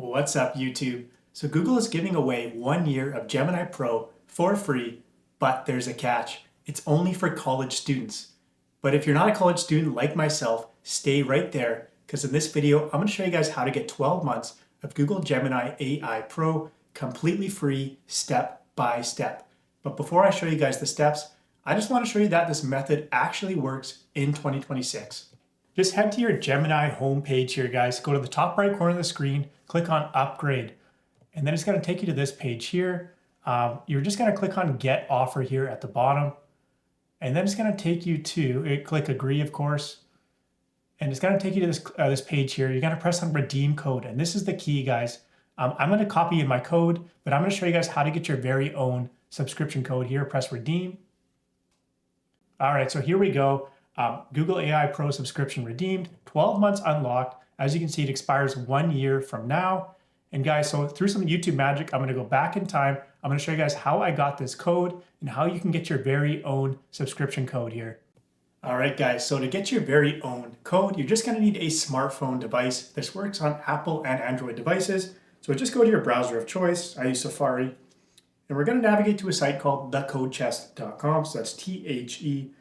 What's up, YouTube? So Google is giving away 1 year of Gemini Pro for free, but there's a catch. It's only for college students. But if you're not a college student like myself, stay right there, because in this video, I'm going to show you guys how to get 12 months of Google Gemini AI Pro completely free, step by step. But before I show you guys the steps, I just want to show you that this method actually works in 2026. Just head to your Gemini homepage here, guys. Go to the top right corner of the screen, click on Upgrade, and then it's going to take you to this page here. You're just going to click on Get Offer here at the bottom, and then it's going to take you to, click Agree, of course, and it's going to take you to this page here. You're going to press on Redeem Code, and this is the key, guys. I'm going to copy in my code, but I'm going to show you guys how to get your very own subscription code here. Press Redeem. All right, so here we go. Google AI Pro subscription redeemed, 12 months unlocked. As you can see, it expires 1 year from now. And guys, so through some YouTube magic, I'm gonna go back in time. I'm gonna show you guys how I got this code and how you can get your very own subscription code here. All right, guys, so to get your very own code, you're just gonna need a smartphone device. This works on Apple and Android devices. So just go to your browser of choice. I use Safari. And we're gonna navigate to a site called thecodechest.com. So that's thecodechest.com.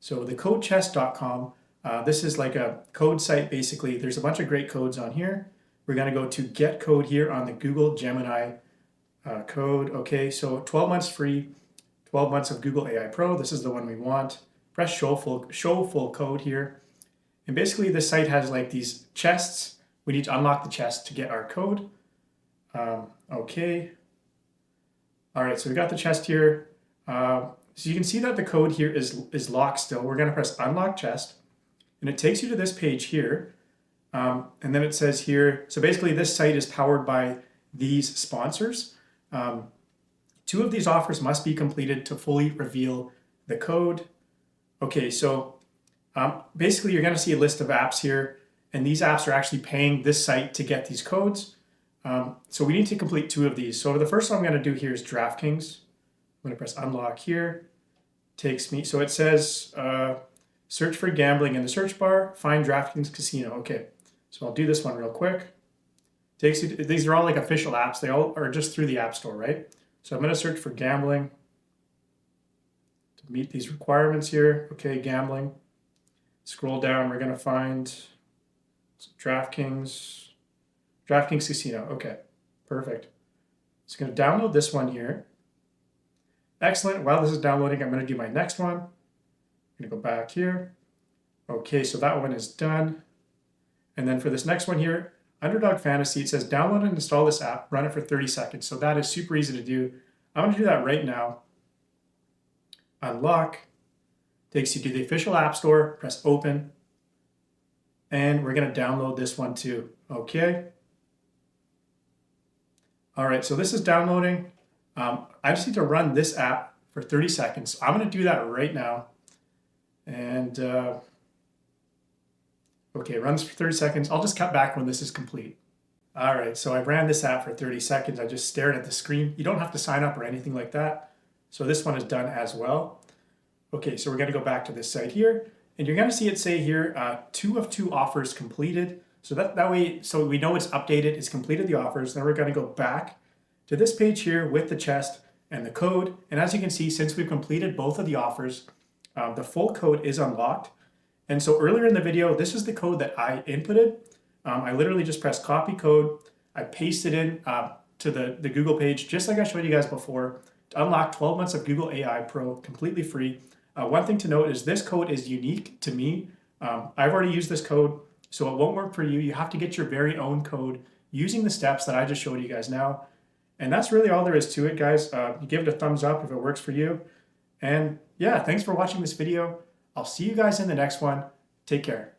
So thecodechest.com, this is like a code site basically. There's a bunch of great codes on here. We're going to go to get code here on the Google Gemini code. Okay, so 12 months free, 12 months of Google AI Pro. This is the one we want. Press show full code here. And basically this site has like these chests. We need to unlock the chest to get our code. Okay. All right, so we got the chest here. So you can see that the code here is locked still. We're gonna press unlock chest, and it takes you to this page here. And then it says here, so basically this site is powered by these sponsors. 2 of these offers must be completed to fully reveal the code. Okay, so basically you're gonna see a list of apps here, and these apps are actually paying this site to get these codes. So we need to complete 2 of these. So the first one I'm going to do here is DraftKings. I'm going to press unlock here. Takes me, so it says search for gambling in the search bar, find DraftKings Casino. Okay, so I'll do this one real quick. Takes you to, these are all like official apps. They all are just through the App Store, right? So I'm going to search for gambling to meet these requirements here. Okay, gambling. Scroll down, we're going to find DraftKings Casino. Okay, perfect. So I'm going to download this one here. Excellent. While this is downloading, I'm going to do my next one. I'm going to go back here. Okay, so that one is done. And then for this next one here, Underdog Fantasy, it says download and install this app, run it for 30 seconds. So that is super easy to do. I'm going to do that right now. Unlock. Takes you to the official App Store. Press open. And we're going to download this one too. Okay. All right, so this is downloading. I just need to run this app for 30 seconds. So I'm going to do that right now. And okay, it runs for 30 seconds. I'll just cut back when this is complete. All right, so I ran this app for 30 seconds. I just stared at the screen. You don't have to sign up or anything like that. So this one is done as well. Okay, so we're going to go back to this site here. And you're going to see it say here, 2 of 2 offers completed. So that way, so we know it's updated, it's completed the offers. Then we're going to go back to this page here with the chest and the code. And as you can see, since we've completed both of the offers, the full code is unlocked. And so earlier in the video, this is the code that I inputted. I literally just pressed copy code. I pasted in to the Google page, just like I showed you guys before, to unlock 12 months of Google AI Pro completely free. One thing to note is this code is unique to me. I've already used this code, so it won't work for you. You have to get your very own code using the steps that I just showed you guys now. And that's really all there is to it, guys. You give it a thumbs up if it works for you. And yeah, thanks for watching this video. I'll see you guys in the next one. Take care.